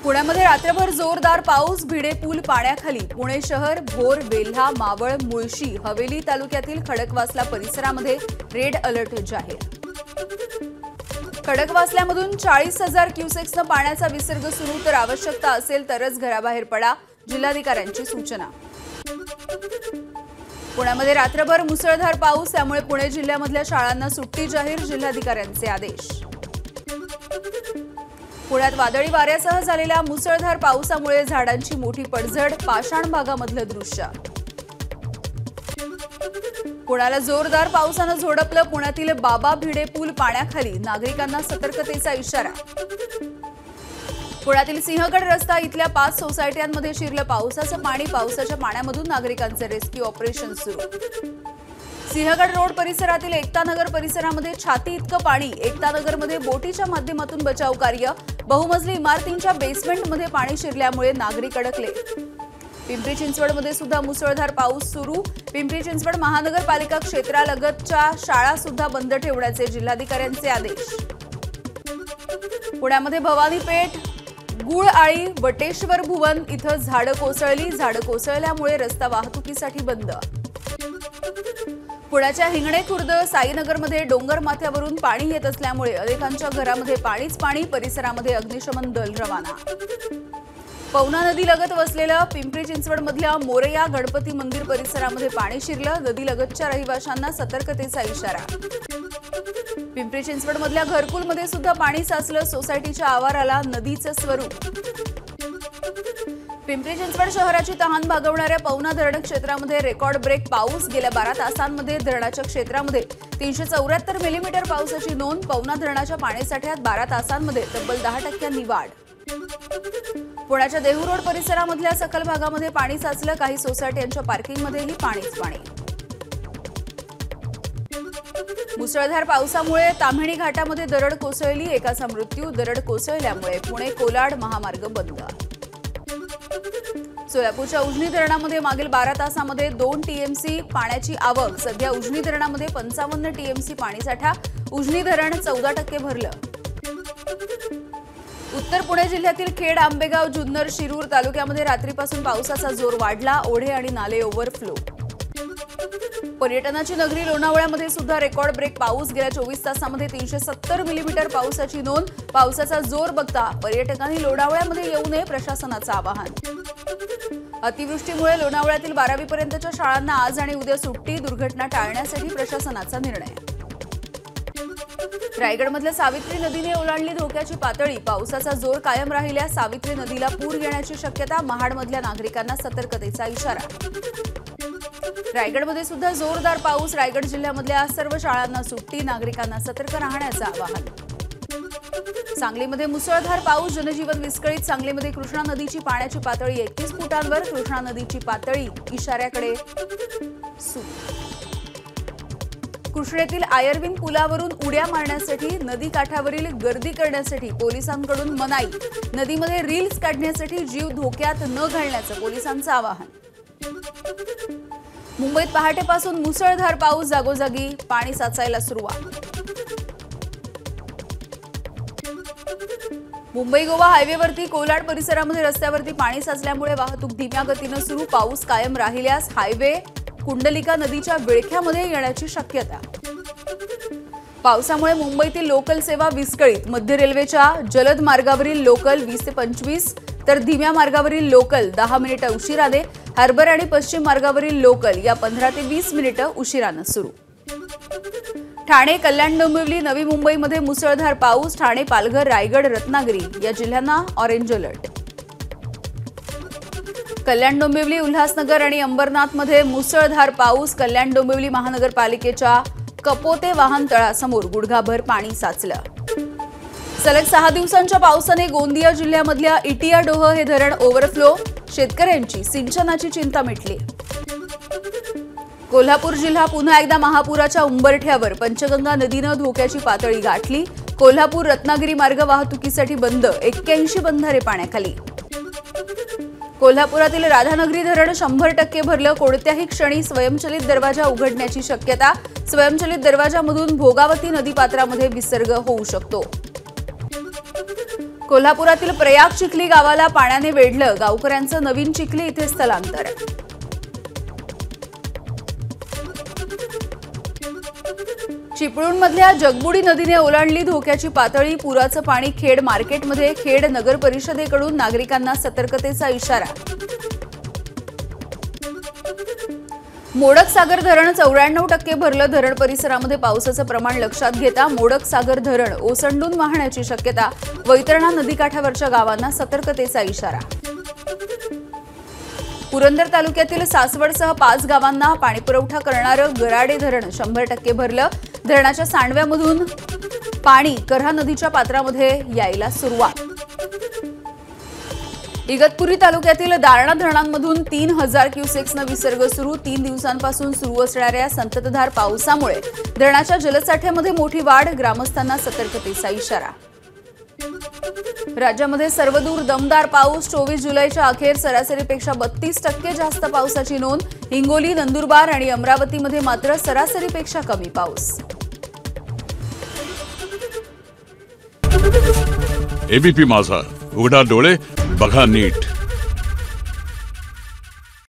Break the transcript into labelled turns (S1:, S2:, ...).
S1: पुण्यामध्ये रात्रभर जोरदार पाऊस, भिडे पूल पाण्याखाली। पुणे शहर, भोर, वेल्हा, मावळ, मुळशी, हवेली तालुक्यातील खडकवासला परिसरामध्ये रेड अलर्ट जाहीर। खडकवासल्यामधून 40,000 क्युसेक्सनं पाण्याचा विसर्ग सुरू, तर आवश्यकता असेल तरच घराबाहेर पडा, जिल्हाधिकाऱ्यांची सूचना। पुण्यामध्ये रात्रभर मुसळधार पाऊस, त्यामुळे पुणे जिल्ह्यामधल्या शाळांना सुट्टी जाहीर, जिल्हाधिकाऱ्यांचे आदेश। पुण्यात वादळी वाऱ्यासह झालेल्या मुसळधार पावसामुळे झाडांची मोठी पडझड, पाषाण भागामधलं दृश्य। पुण्याला जोरदार पावसानं झोडपलं, पुण्यातील बाबा भिडे पूल पाण्याखाली, नागरिकांना सतर्कतेचा इशारा। पुण्यातील सिंहगड रस्ता इथल्या 5 सोसायट्यांमध्ये शिरलं पावसाचं पाणी, पावसाच्या पाण्यामधून नागरिकांचं रेस्क्यू ऑपरेशन सुरू। सिंहगड रोड परिसरातील एकतानगर परिसरामध्ये छाती इतकं पाणी, एकतानगरमध्ये बोटीच्या माध्यमातून बचाव कार्य, बहुमजली इमारतींच्या बेसमेंटमध्ये पाणी शिरल्यामुळे नागरिक अडकले। पिंपरी चिंचवडमध्ये सुद्धा मुसळधार पाऊस सुरू, पिंपरी चिंचवड महानगरपालिका क्षेत्रालगतच्या शाळा सुद्धा बंद ठेवण्याचे जिल्हाधिकाऱ्यांचे आदेश। पुण्यामध्ये भवानी पेठ, गुळआळी, वटेश्वर भुवन इथं झाडं कोसळली, झाडं कोसळल्यामुळे रस्ता वाहतुकीसाठी बंद। पुण्याच्या हिंगणे खुर्द, साईनगरमध्ये डोंगर माथ्यावरून पाणी येत असल्यामुळे अनेकांच्या घरामध्ये पाणीच पाणी, परिसरामध्ये अग्निशमन दल रवाना। पवना नदीलगत वसलेल्या पिंपरी चिंचवडमधल्या मोरया गणपती मंदिर परिसरामध्ये पाणी शिरलं, नदीलगतच्या रहिवाशांना सतर्कतेचा इशारा। पिंपरी चिंचवडमधल्या घरकुलमध्ये सुद्धा पाणी साचलं, सोसायटीच्या आवाराला नदीचं स्वरूप। पिंपरी चिंचवड शहराची तहान भागवणाऱ्या पवना धरण क्षेत्रामध्ये रेकॉर्ड ब्रेक पाऊस, गेल्या 12 तासांमध्ये धरणाच्या क्षेत्रामध्ये 374 मिलीमीटर पावसाची नोंद, पवना धरणाच्या पाणीसाठ्यात 12 तासांमध्ये तब्बल 10% वाढ। पुण्याच्या देहू रोड परिसरामधल्या सखल भागामध्ये पाणी साचलं, काही सोसायट्यांच्या पार्किंगमध्येही पाणीच पाणी। मुसळधार पावसामुळे ताम्हिणी घाटामध्ये दरड कोसळली, एकाचा मृत्यू, दरड कोसळल्यामुळे पुणे कोलाड महामार्ग बंद। सोलापूरच्या उजनी धरणामध्ये मागील 12 तासामध्ये 2 टीएमसी पाण्याची आवक, सध्या उजनी धरणामध्ये 55 टीएमसी पाणीसाठा, उजनी धरण 14% भरलं। उत्तर पुणे जिल्ह्यातील खेड, आंबेगाव, जुन्नर, शिरूर तालुक्यामध्ये रात्रीपासून पावसाचा जोर वाढला, ओढे आणि नाले ओव्हरफ्लो। पर्यटनाची नगरी लोणावळ्यामध्ये सुद्धा रेकॉर्ड ब्रेक पाऊस, गेल्या 24 तासामध्ये 370 मिलीमीटर पावसाची नोंद, पावसाचा जोर बघता पर्यटकांनी लोणावळ्यामध्ये येऊ नये, प्रशासनाचं आवाहन। अतिवृष्टीमुळे लोणावळ्यातील 12वी पर्यंतच्या शाळांना आज आणि उद्या सुट्टी, दुर्घटना टाळण्यासाठी प्रशासनाचा निर्णय। रायगडमधल्या सावित्री नदीने ओलांडली धोक्याची पातळी, पावसाचा जोर कायम राहिल्यास सावित्री नदीला पूर येण्याची शक्यता, महाडमधल्या नागरिकांना सतर्कतेचा इशारा। रायगडमध्ये सुद्धा जोरदार पाऊस, रायगड जिल्ह्यामधल्या सर्व शाळांना सुट्टी, नागरिकांना सतर्क राहण्याचं आवाहन। सांगलीमध्ये मुसळधार पाऊस, जनजीवन विस्कळीत, सांगलीमध्ये कृष्णा नदीची पाण्याची पातळी 31 फुटांवर, कृष्णा नदीची पातळी इशाऱ्याकडे सुरू। कृष्णेतील आयर्विन पुलावरून उड्या मारण्यासाठी, नदी काठावरील गर्दी करण्यासाठी पोलिसांकडून मनाई, नदीमध्ये रील्स काढण्यासाठी जीव धोक्यात न घालण्याचं पोलिसांचं आवाहन। मुंबईत पहाटेपासून मुसळधार पाऊस, जागोजागी पाणी साचायला सुरुवात। मुंबई गोवा हायवेवरती कोलाड परिसरामध्ये रस्त्यावरती पाणी साचल्यामुळे वाहतूक धीम्या गतीनं सुरू, पाऊस कायम राहिल्यास हायवे कुंडलिका नदीच्या विळख्यामध्ये येण्याची शक्यता। पावसामुळे मुंबईतील लोकल सेवा विस्कळीत, मध्य रेल्वेच्या जलद मार्गावरील लोकल 20 ते 25, तर धीम्या मार्गावरील लोकल 10 मिनिटं उशिराने, हार्बर आणि पश्चिम मार्गावरील लोकल या 15 ते 20 मिनिटं उशिरानं सुरू। ठाणे, कल्याण, डोंबिवली, नवी मुंबईमध्ये मुसळधार पाऊस, ठाणे, पालघर, रायगड, रत्नागिरी या जिल्ह्यांना ऑरेंज अलर्ट। कल्याण, डोंबिवली, उल्हासनगर आणि अंबरनाथमध्ये मुसळधार पाऊस, कल्याण डोंबिवली महानगरपालिकेच्या कपोते वाहनतळासमोर गुडघाभर पाणी साचलं। सलग 6 दिवसांच्या पावसाने गोंदिया जिल्ह्यामधल्या इटियाडोह हे धरण ओव्हरफ्लो, शेतकऱ्यांची सिंचनाची चिंता मिटली। कोल्हापूर जिल्हा पुन्हा एकदा महापुराच्या उंबरठ्यावर, पंचगंगा नदीनं धोक्याची पातळी गाठली, कोल्हापूर रत्नागिरी मार्ग वाहतुकीसाठी बंद, 81 बंधारे पाण्याखाली। कोल्हापुरातील राधानगरी धरण 100% भरलं, कोणत्याही क्षणी स्वयंचलित दरवाजा उघडण्याची शक्यता, स्वयंचलित दरवाजामधून भोगावती नदीपात्रामध्ये विसर्ग होऊ शकतो। कोल्हापुरातील प्रयाग चिखली गावाला पाण्याने वेढलं, गावकऱ्यांचं नवीन चिखली इथे स्थलांतर. चिपळूणमधल्या जगबुडी नदीने ओलांडली धोक्याची पातळी, पुराचं पाणी खेड मार्केटमध्ये, खेड नगर परिषदेकडून नागरिकांना सतर्कतेचा इशारा. मोडक सागर धरण 94% भरलं, धरण परिसरामध्ये पावसाचं प्रमाण लक्षात घेता मोडक सागर धरण ओसंडून वाहण्याची शक्यता, वैतरणा नदीकाठावरच्या गावांना सतर्कतेचा इशारा. पुरंदर तालुक्यातील सासवडसह 5 गावांना पाणीपुरवठा करणारं गराडे धरण 100% भरलं, धरणाच्या सांडव्यामधून पाणी करहा नदीच्या पात्रामध्ये यायला सुरुवात. इगतपुरी तालुक्यातील दारणा धरणांमधून 3000 क्युसेक्सनं विसर्ग सुरू, 3 दिवसांपासून सुरू असणाऱ्या संततधार पावसामुळे धरणाच्या जलसाठ्यामध्ये मोठी वाढ, ग्रामस्थांना सतर्कतेचा इशारा. राज्यामध्ये सर्वदूर दमदार पाऊस, 24 जुलैच्या अखेर सरासरीपेक्षा 32% जास्त पावसाची नोंद, हिंगोली, नंदुरबार आणि अमरावतीमध्ये मात्र सरासरीपेक्षा कमी पाऊस.
S2: एबीपी माझा, उघडा डोळे बघा नीट.